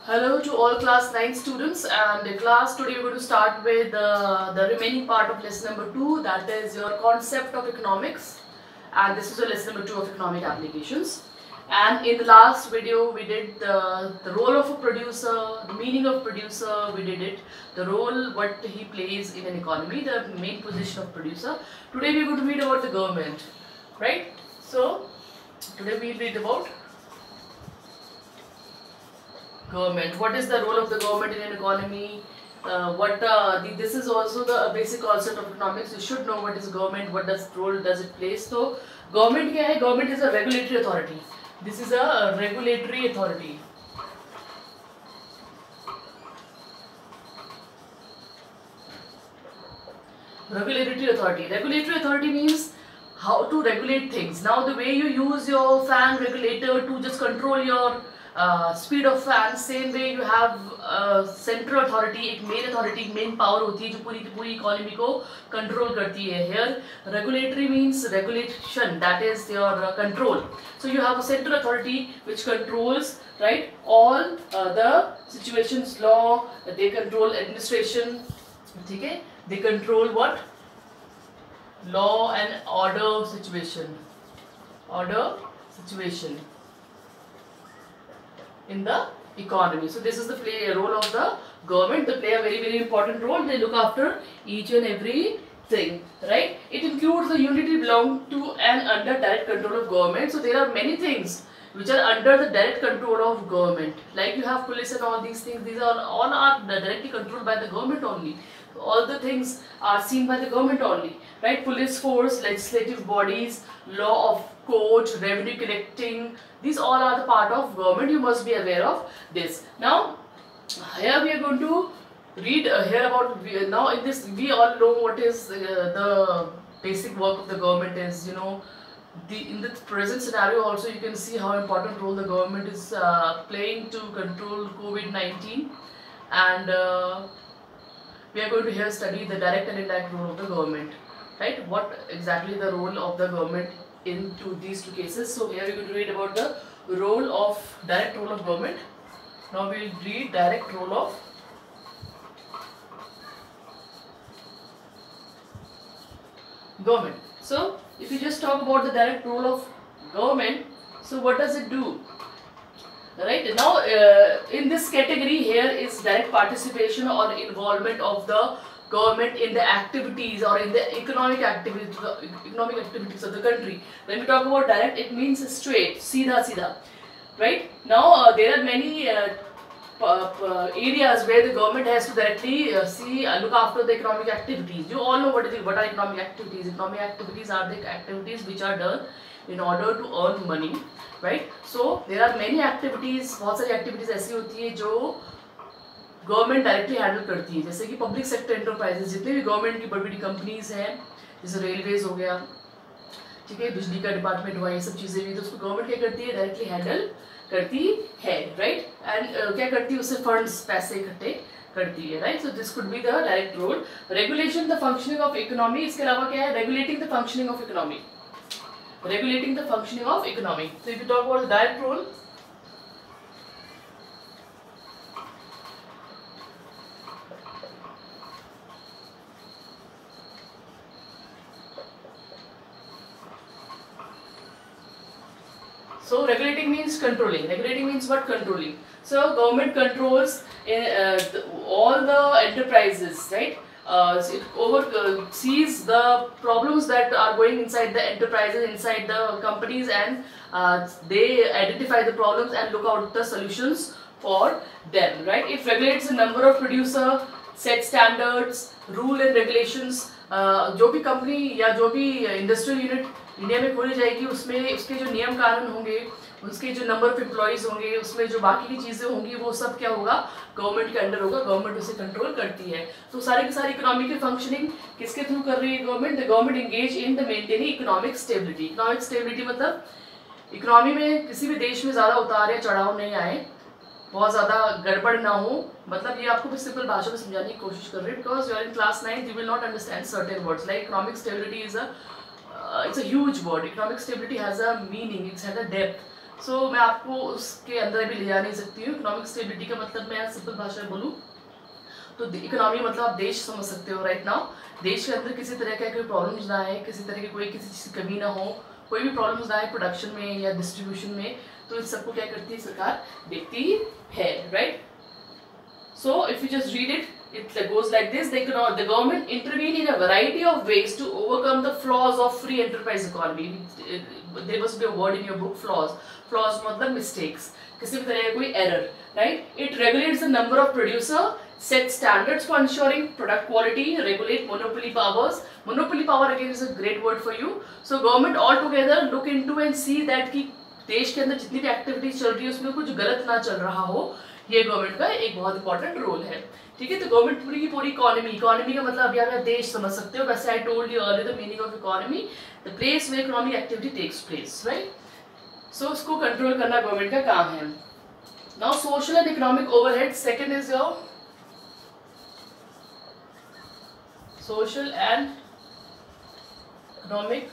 Hello to all class 9 students, and class today we're going to start with the remaining part of lesson number 2, that is your concept of economics, and this is your lesson number 2 of economic applications. And in the last video we did the role of a producer, the meaning of producer, we did it, the role what he plays in an economy, the main position of producer. Today we're going to read about the government, right? So today we'll read about government. What is the role of the government in an economy? This is also the basic concept of economics. You should know what is government, what does role does it play. So government क्या है? Government is a regulatory authority. This is a regulatory authority. Regulatory authority. Regulatory authority means how to regulate things. Now the way you use your fan regulator to just control your speed of fan, same way you have central authority, एक main authority, एक main power होती है जो पूरी economy को control करती है. Here regulatory means regulation, that is your control. So you have a central authority which controls, right, all the situations, law, they control administration, ठीक है, they control what? Law and order situation in the economy. So this is the role of the government. They play a very important role. They look after each and every thing, right? It includes the unity belong to and under direct control of government. So there are many things which are under the direct control of government. Like you have police and all these things. These are all directly controlled by the government only. All the things are seen by the government only, right? Police force, legislative bodies, law of court, revenue collecting, these all are the part of government. You must be aware of this. Now here we are going to read here about, now in this we all know what is the basic work of the government is, you know. In the present scenario also you can see how important role the government is playing to control COVID-19, and we are going to here study the direct and indirect role of the government, right? What exactly the role of the government into these two cases. So here we are going to read about the direct role of government. Now we will read direct role of government. So if you just talk about the direct role of government, so what does it do? Right now, in this category here is direct participation or involvement of the government in the activities or in the economic activities of the country. When we talk about direct, it means straight, सीधा, right? Now there are many areas where the government has to directly look after the economic activities. You all know what are economic activities. Economic activities are the activities which are done in order to earn money, right? So there are many activities, बहुत सारी activities ऐसी होती है जो government directly handle करती है, जैसे कि पब्लिक सेक्टर एंटरप्राइजेस, जितने भी गवर्नमेंट की बड़ी बड़ी कंपनीज हैं, जैसे रेलवेज हो गया, ठीक है, बिजली का डिपार्टमेंट हुआ, ये सब चीज़ें भी, तो उसको गवर्नमेंट क्या करती है, डायरेक्टली हैंडल करती है, राइट? एंड क्या करती है, उससे फंड्स, पैसे इकट्ठे करती है, right? So this could be the direct role. Regulation the functioning of economy, इसके अलावा क्या है, regulating the functioning of economy. Regulating the functioning of economy. So if you talk about the direct role, so regulating means controlling. Regulating means what? Controlling. So government controls all the enterprises, right? It sees the problems that are going inside the enterprises, inside the companies, and they identify the problems and look out the solutions for them, right? It regulates the number of producer, set standards, rule and regulations. जो भी company या जो भी industrial unit India में खोली जाएगी, उसमें उसके जो नियम कानून होंगे, उसके जो नंबर ऑफ एम्प्लॉयज़ होंगे, उसमें जो बाकी की चीज़ें होंगी, वो सब क्या होगा, गवर्नमेंट के अंडर होगा. गवर्नमेंट उसे कंट्रोल करती है. तो सारे की सारी इकोनॉमिक की फंक्शनिंग किसके थ्रू कर रही है government? The government engage in the maintaining economic stability. Economic stability मतलब इकोनॉमी में किसी भी देश में ज़्यादा उतार या चढ़ाव नहीं आए, बहुत ज़्यादा गड़बड़ ना हो. मतलब ये आपको भी सिंपल भाषा में समझाने की कोशिश कर रही है, because you are in class 9, you will not understand certain words like economic stability is it's a huge word. Economic stability has a meaning, it has a depth. सो मैं आपको उसके अंदर भी ले जा नहीं सकती हूँ। इकोनॉमिक स्टेबिलिटी का मतलब मैं सिंपल भाषा में बोलूँ तो इकोनॉमी मतलब आप देश समझ सकते हो। राइट नाउ देश के अंदर किसी तरह का कोई प्रॉब्लम्स ना आए, किसी तरह की कोई किसी चीज़ की कमी ना हो, कोई भी प्रॉब्लम्स ना आए प्रोडक्शन में या डिस्ट्रीब्यूशन में, तो इन सबको क्या करती है सरकार, देखती है। Right, so if you just read it, it goes like this: the government intervene in a variety of ways to overcome the flaws of free enterprise economy. There must be a word in your book, flaws. Flaws मतलब mistakes, किसी भी तरह का कोई error. Right? It regulates the number of producer, set standards for ensuring product quality, regulate monopoly powers. Monopoly power again is a great word for you. So government all together look into and see that कि देश के अंदर जितनी भी activities चल रही है उसमें कुछ गलत ना चल रहा हो, ये गवर्नमेंट का एक बहुत इंपॉर्टेंट रोल है। ठीक है, तो गवर्नमेंट पूरी की पूरी इकोनॉमी का मतलब अभी आप देश समझ सकते हो। वैसे I told you earlier the meaning of economy, the place where economic activity takes place. Right, so उसको कंट्रोल करना गवर्नमेंट का काम है। Now social and economic overhead, second is your social and economic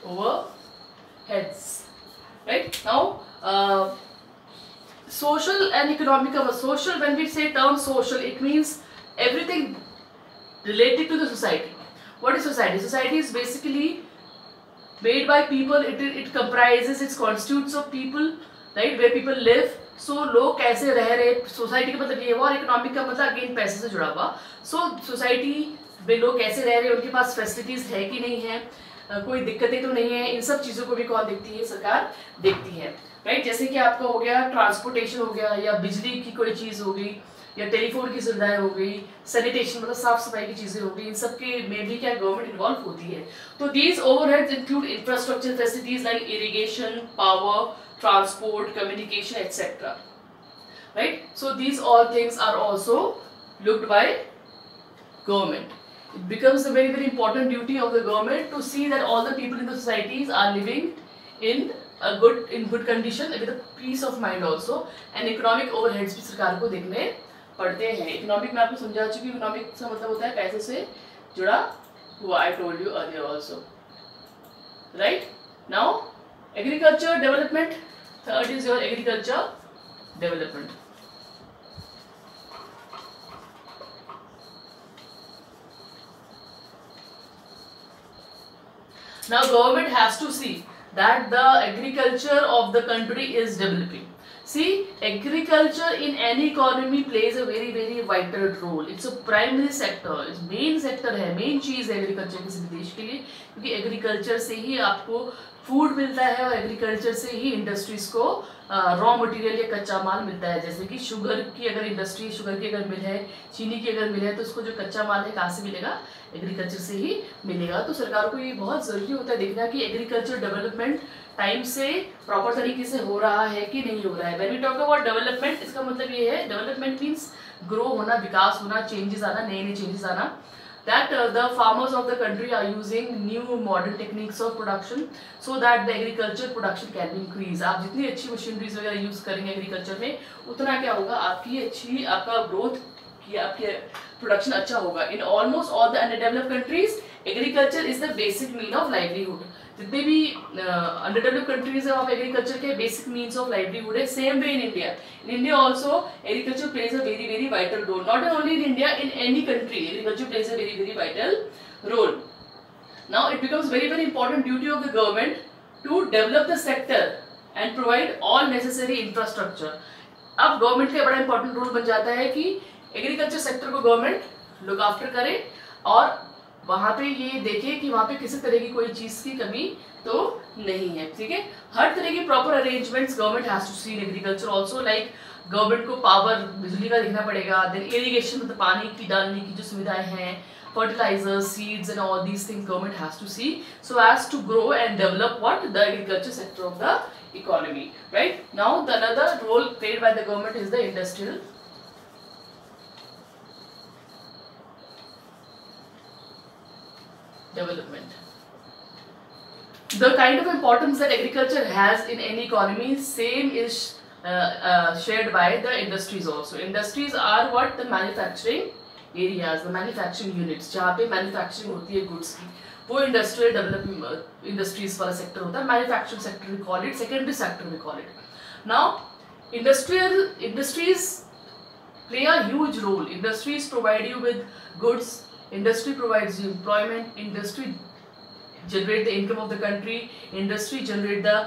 overheads. Right now, social and economic. Social, when we say term social, it means everything related to the society. What is society? Society is basically made by people. It comprises, it constitutes of people, right, where people live. So लोग कैसे रह रहे, society का मतलब ये हुआ, और economic का मतलब अगेन पैसे से जुड़ा हुआ। सो सोसाइटी में लोग कैसे रह रहे हैं, उनके पास फैसिलिटीज है कि नहीं है, कोई दिक्कतें तो नहीं है, इन सब चीज़ों को भी कौन देखती है, सरकार देखती है। राइट, जैसे कि आपका हो गया ट्रांसपोर्टेशन हो गया, या बिजली की कोई चीज़ हो गई, या टेलीफोन की सुविधाएं हो गई, सैनिटेशन मतलब साफ सफाई की चीज़ें हो गई, इन सब के में भी क्या गवर्नमेंट इन्वॉल्व होती है। तो these overheads include infrastructure facilities like irrigation, power, transport, communication etcetera. Right, so these all things are also looked by government. It becomes a very important duty of the government to see that all the people in the societies are living in good condition with a peace of mind also. And economic overheads भी सरकार को देखने पड़ते हैं। Economic में आपको समझा चुकी, इकोनॉमिक का मतलब होता है पैसे से जुड़ा हुआ। I told you earlier also. Right? Now agriculture development. Third is your agriculture development. Now government has to see that the agriculture of the country is developing. See, agriculture in any economy plays a very vital role. It's a primary sector, it's main sector है, main चीज़ है agriculture किसी भी देश के लिए, क्योंकि agriculture से ही आपको फूड मिलता है और एग्रीकल्चर से ही इंडस्ट्रीज को रॉ मटेरियल या कच्चा माल मिलता है। जैसे कि शुगर की अगर इंडस्ट्री, शुगर की अगर मिल है, चीनी की अगर मिल है, तो उसको जो कच्चा माल है कहाँ से मिलेगा, एग्रीकल्चर से ही मिलेगा। तो सरकार को ये बहुत ज़रूरी होता है देखना कि एग्रीकल्चर डेवलपमेंट टाइम से प्रॉपर तरीके से हो रहा है कि नहीं हो रहा है। When we talk about development, इसका मतलब ये है डेवलपमेंट मीन्स ग्रो होना, विकास होना, चेंजेस आना, नए चेंजेस आना। That the farmers of the country are using new modern techniques of production so that the agriculture production can be increased. आप जितनी अच्छी मशीनरीज वगैरह यूज करेंगे एग्रीकल्चर में, उतना क्या होगा, आपका ग्रोथ की, आपके प्रोडक्शन अच्छा होगा। In almost all the underdeveloped countries agriculture is the basic mean of livelihood. जितने भी अंडरडेवलप्ड कंट्रीज है वहाँ पे एग्रीकल्चर के बेसिक मीन्स ऑफ लाइवलीहुड है। Same way in India, also agriculture plays a very vital role. Not only in India, in any country agriculture plays a very vital role. Now it becomes very important duty of the government to develop the sector and provide all necessary infrastructure. अब government का बड़ा important role बन जाता है कि agriculture sector को government look after करे और वहाँ पे ये देखे कि वहाँ पे किसी तरह की कोई चीज़ की कमी तो नहीं है। ठीक है, हर तरह की proper arrangements government has to see in agriculture also. Like government को पावर, बिजली का देखना पड़ेगा, देन इरिगेशन मतलब पानी की डालने की जो सुविधाएं हैं, fertilizers, seeds and all these things government has to see so as to grow and develop what the agriculture sector of the economy. Right now, the another role played by the government is the industrial development. The kind of importance that agriculture has in any economy, same is shared by the industries also. Industries are what? The manufacturing areas, the manufacturing units, जहाँ पे manufacturing होती है goods की, वो industrial development industries वाला sector होता है, manufacturing sector we call it, secondary sector we call it. Now industries play a huge role. Industries provide you with goods, industry provides you employment, industry generate the income of the country, industry generate the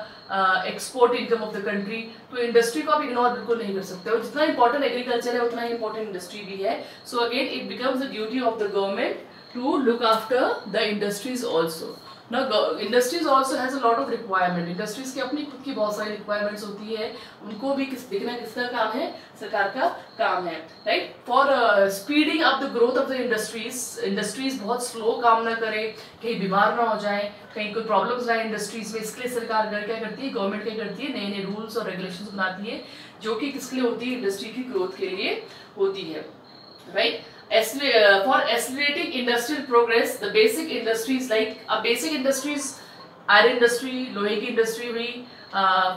export income of the country। तो industry को आप ignore बिल्कुल नहीं कर सकते हो, जितना important agriculture है उतना ही इंपॉर्टेंट इंडस्ट्री भी है। So again it becomes the duty of the government to look after the industries also. Now industries also has a lot of requirement. Industries की अपनी खुद की बहुत सारी requirements होती है, उनको भी देखना किसका काम है, सरकार का काम है, right? For speeding up the growth of the industries बहुत slow काम ना करे, कहीं बीमार ना हो जाए, कहीं कोई problems ना इंडस्ट्रीज में, इसके लिए सरकार क्या करती है, गवर्नमेंट क्या करती है, नए नए रूल्स और रेगुलेशंस बनाती है जो कि किसके लिए होती है, इंडस्ट्री की ग्रोथ के लिए होती है, right? For accelerating industrial progress, the basic industries like basic industries, iron industry, लोहे की इंडस्ट्री हुई,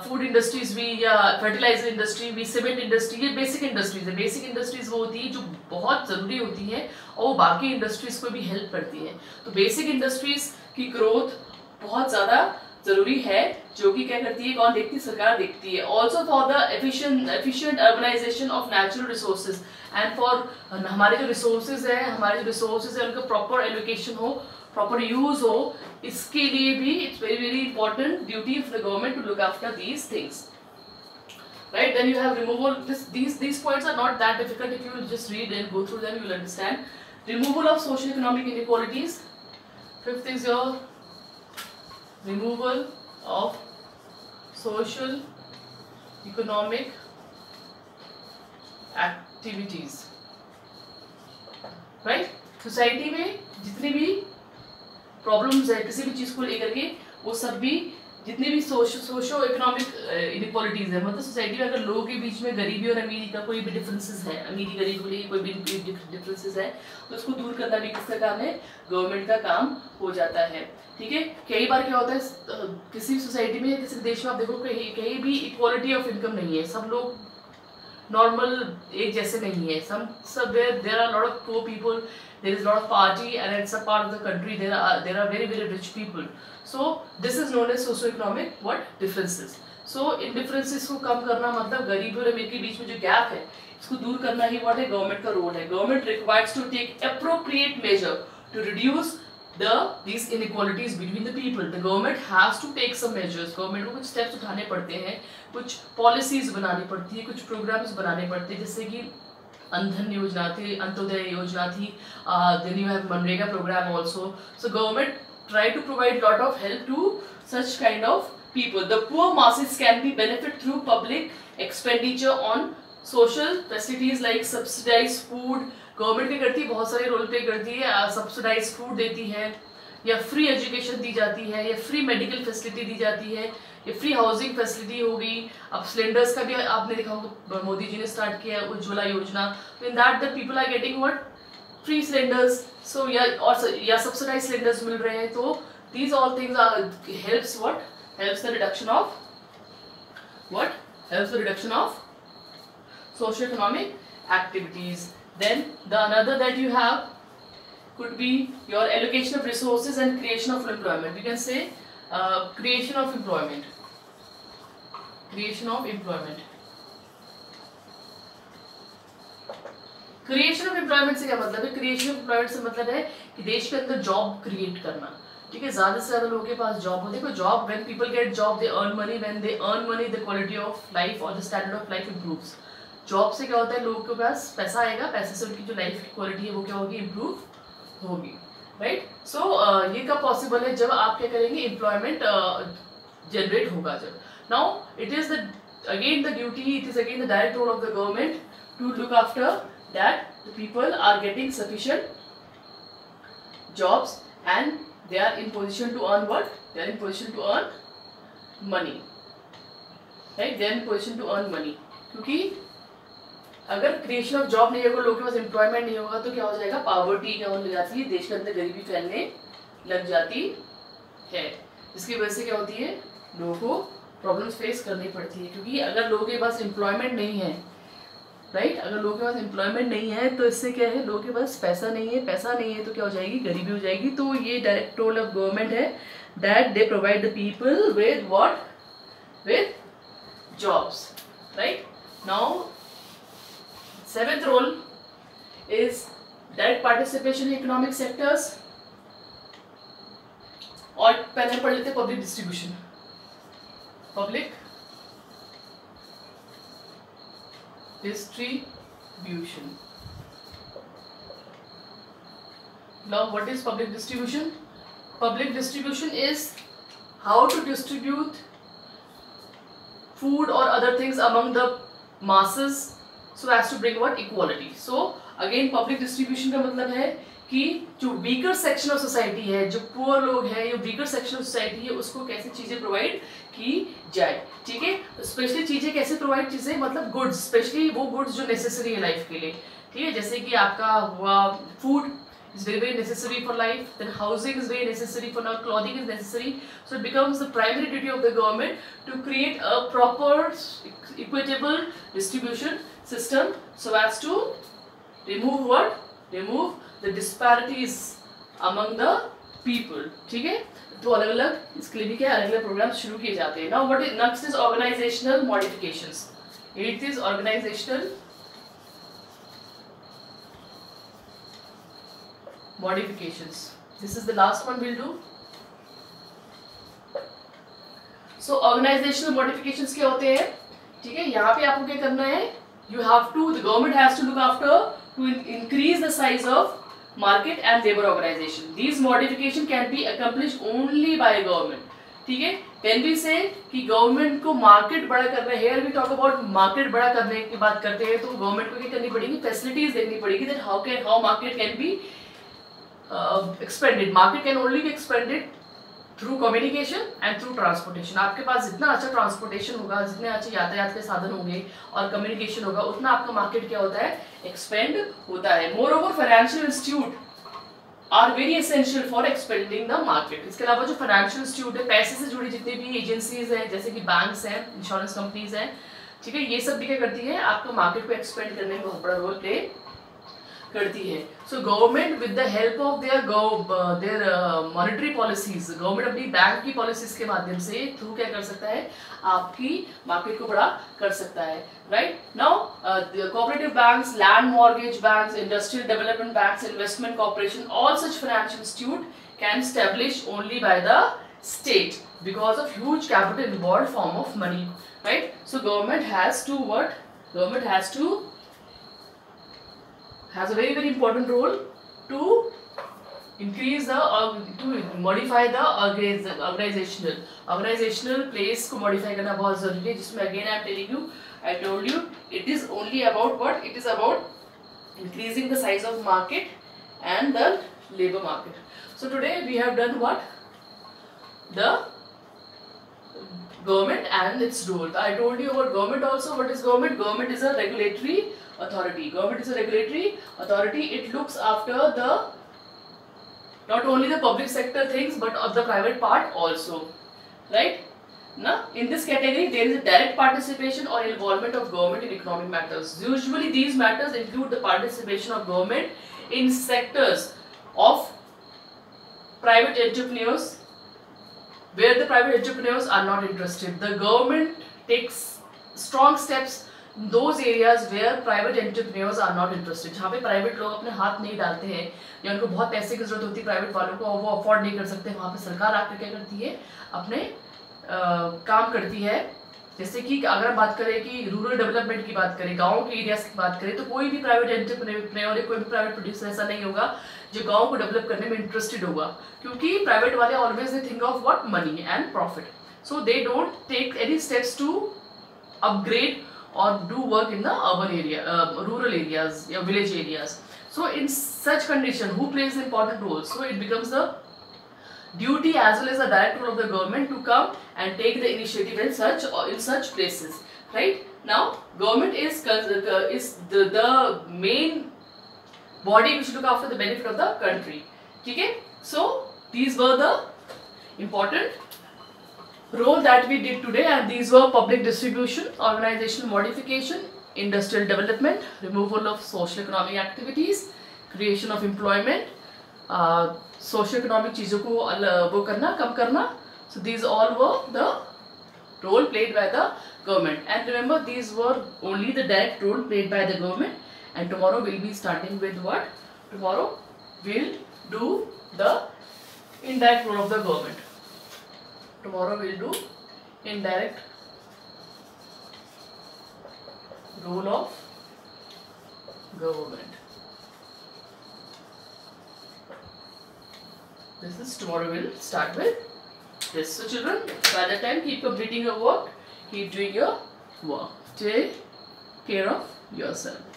फूड इंडस्ट्रीज हुई, या फर्टिलाइजर इंडस्ट्री हुई, सीमेंट इंडस्ट्री, ये बेसिक इंडस्ट्रीज है। बेसिक इंडस्ट्रीज वो होती है जो बहुत ज़रूरी होती है और वो बाकी इंडस्ट्रीज को भी हेल्प करती है। तो बेसिक इंडस्ट्रीज की ग्रोथ बहुत ज़्यादा जरूरी है, जो कि क्या करती है, कौन देखती है, सरकार देखती है। Also for the efficient urbanisation of natural resources and for हमारे जो रिसोर्सेज है उनका प्रॉपर एलोकेशन हो, प्रॉपर यूज हो, इसके लिए भी it's very very important duty of the government to look after these things, right? Then you have removal. These points are not that difficult. If you will just read and go through them, you will understand. Removal of socio-economic inequalities. Fifth is your removal of social economic activities, right? Society में जितनी भी problems है किसी भी चीज को लेकर के, वो सब भी जितनी भी सोशो इकोनॉमिक इनइक्वालिटीज है, मतलब सोसाइटी में अगर लोगों के बीच में गरीबी और अमीरी का कोई भी डिफरेंसेस है, अमीरी गरीब को लेकर कोई भी डिफरेंसेस है, तो उसको दूर करना भी किसका काम है, गवर्नमेंट का काम हो जाता है, ठीक है। कई बार क्या होता है किसी सोसाइटी में, किसी देश में आप देखो कहीं भी इक्वालिटी ऑफ इनकम नहीं है, सब लोग नॉर्मल एक जैसे नहीं है, there are lot of poor people, there is a lot of party, and it's a part of the country there are very very rich people, so this is known as socio-economic what differences। so in differences को कम करना मतलब गरीब और अमीर के बीच में जो gap है इसको दूर करना ही what है गवर्नमेंट का रोल है। Government requires to take appropriate measure to reduce these inequalities between the people। the government has to take some measures। Government को कुछ स्टेप्स उठाने पड़ते हैं, कुछ पॉलिसीज बनानी पड़ती है, कुछ प्रोग्राम्स बनाने पड़ते हैं, जैसे कि अंधन योजना थी, अंत्योदय योजना थी, then you have MNREGA program also। so government try to provide lot of help to such kind of people। the poor masses can be benefit through public expenditure on social facilities like subsidized food। Government क्या करती है, बहुत सारे role play करती है, subsidise food देती है, या फ्री एजुकेशन दी जाती है, या फ्री मेडिकल फैसिलिटी दी जाती है, ये फ्री हाउसिंग फैसिलिटी होगी। अब सिलेंडर्स का भी आपने देखा होगा मोदी जी ने स्टार्ट किया उज्ज्वला योजना, तो in that the people are getting what free cylinders, so या सब्सिडाइज सिलेंडर्स मिल रहे हैं। तो these all things are helps the reduction of social economic activities. Then the another that you have could be your allocation of resources and creation of employment। We can say creation of employment। creation of employment से क्या मतलब है? creation of employment से मतलब है कि देश के अंदर जॉब क्रिएट करना, ठीक है। ज्यादा से ज्यादा लोगों के पास जॉब हो। देखो job, when people get job they earn money, when they earn money the quality of life or the standard of life improves। Job से क्या होता है, लोगों के पास पैसा आएगा, पैसे से उनकी जो लाइफ की क्वालिटी है वो क्या होगी, इम्प्रूव होगी, राइट। सो ये कब पॉसिबल है, जब आप क्या करेंगे, एम्प्लॉयमेंट जनरेट होगा जब। Now it is again the duty, it is again the direct role of the government to look after that the people are getting sufficient jobs and they are in position to earn what? They are in position to earn money, right? They are in position to earn money। क्योंकि अगर creation of job नहीं होगा, लोगों के पास employment नहीं होगा, तो क्या हो जाएगा, पावर्टी क्या होने लग जाती है, देश के अंदर गरीबी फैलने लग जाती है, जिसकी वजह से क्या होती है, लोगों को प्रॉब्लम्स फेस करनी पड़ती है। क्योंकि अगर लोगों के पास एम्प्लॉयमेंट नहीं है राइट। अगर लोगों के पास एम्प्लॉयमेंट नहीं है तो इससे क्या है, लोगों के पास पैसा नहीं है, पैसा नहीं है तो क्या हो जाएगी, गरीबी हो जाएगी। तो ये डायरेक्ट रोल ऑफ गवर्नमेंट है that they provide the people with what, with jobs, right. Now seventh role is direct participation in economic sectors, और पहले पढ़ लेते public distribution. Public distribution. Now what is public distribution? Public distribution is how to distribute food or other things among the masses so as to bring what, equality. So again public distribution का मतलब है कि जो weaker section of society है, जो poor लोग हैं, जो वीकर सेक्शन ऑफ सोसाइटी है, उसको कैसे चीजें प्रोवाइड की जाए, ठीक है। स्पेशली चीजें कैसे प्रोवाइड, चीजें मतलब गुड्स, स्पेशली वो गुड्स जो नेसेसरी है लाइफ के लिए, ठीक है। जैसे कि आपका हुआ food is very very necessary for life, then housing is very necessary for now, clothing is necessary. So it becomes the primary duty of the government to create a proper equitable distribution system so as to remove what, remove the disparities among the people, ठीक है। तो अलग अलग इसके लिए भी क्या अलग अलग प्रोग्राम शुरू किए जाते हैं। Now what is next is organizational modifications. Eighth is organizational modifications. This is the last one we'll do. So organizational modifications क्या होते हैं, ठीक है। यहाँ पे आपको क्या करना है, you have to, the government has to look after to increase the size of market and labor organization. These modification can be accomplished only by government, ठीक है। When we say कि गवर्नमेंट को मार्केट बड़ा करना है, here we talk about market बड़ा करने की बात करते हैं, तो गवर्नमेंट को क्या करनी पड़ेगी, फैसिलिटीज देखनी पड़ेगी that how market can be expanded. Market can only be expanded through communication and through transportation. आपके पास जितना अच्छा ट्रांसपोर्टेशन होगा, जितने अच्छे यातायात के साधन होंगे और कम्युनिकेशन होगा, उतना आपका मार्केट क्या होता है, एक्सपेंड होता है। Moreover financial institute are very essential for expanding the market. इसके अलावा जो फाइनेंशियल इंस्टीट्यूट है, पैसे से जुड़ी जितनी भी एजेंसीज हैं, जैसे कि बैंक्स हैं, इंश्योरेंस कंपनीज हैं, ठीक है, ये सब भी क्या करती है, आपका मार्केट को एक्सपेंड करने में बहुत बड़ा रोल प्ले करती है। So government with the help of their monetary policies, government अपनी बैंक की पॉलिसीज के माध्यम से थ्रू क्या कर सकता है, आपकी मार्केट को बड़ा कर सकता है, right. Now cooperative banks, land mortgage banks, industrial development banks, investment corporation, all such financial institute can establish only by the state because of huge capital involved form of money, right? So government has to what, government has a very very important role to increase the to modify the organizational place को modify करना बहुत जरूरी है, जिसमें again I told you it is only about what, it is about increasing the size of market and the labor market. So today we have done what, the government and its role. I told you about government also. What is government? Government is a regulatory authority. Government is a regulatory authority. It looks after the not only the public sector things but of the private part also, right? Now in this category there is a direct participation or involvement of government in economic matters. Usually these matters include the participation of government in sectors of private entrepreneurs where the private entrepreneurs are not interested. The government takes strong steps in those areas where private entrepreneurs are not interested. जहाँ पे private लोग अपने हाथ नहीं डालते हैं या उनको बहुत पैसे की जरूरत होती है प्राइवेट वालों को, वो अफोर्ड नहीं कर सकते, वहाँ पे सरकार आकर क्या करती है, अपने काम करती है। जैसे कि अगर हम बात करें कि रूरल डेवलपमेंट की बात करें, गाँव के एरियाज की बात करें, तो कोई भी प्राइवेट एंटरप्रेन्योर या कोई भी प्राइवेट प्रोड्यूसर ऐसा नहीं होगा जो गाँव को डेवलप करने में इंटरेस्टेड होगा, क्योंकि प्राइवेट वाले always they think of what, money and profit. So they don't take any steps to upgrade or do work in the urban area, rural areas or village areas. So in such condition, who plays an important role? So it becomes the duty as well as the direct role of the government to come and take the initiative in such places, right? Now government is the main body which look after the benefit of the country. Okay? So these were the important role that we did today, and these were public distribution, organizational modification, industrial development, removal of social economic activities, creation of employment, socio economic चीज़ों को वो करना, कम करना. So these all were the role played by the government. And remember, these were only the direct role played by the government. And tomorrow we'll be starting with what? Tomorrow we'll do the indirect role of the government. Tomorrow we'll do indirect role of government. This is tomorrow we'll start with this. So children, by the time keep completing your work, keep doing your work. Take care of yourself.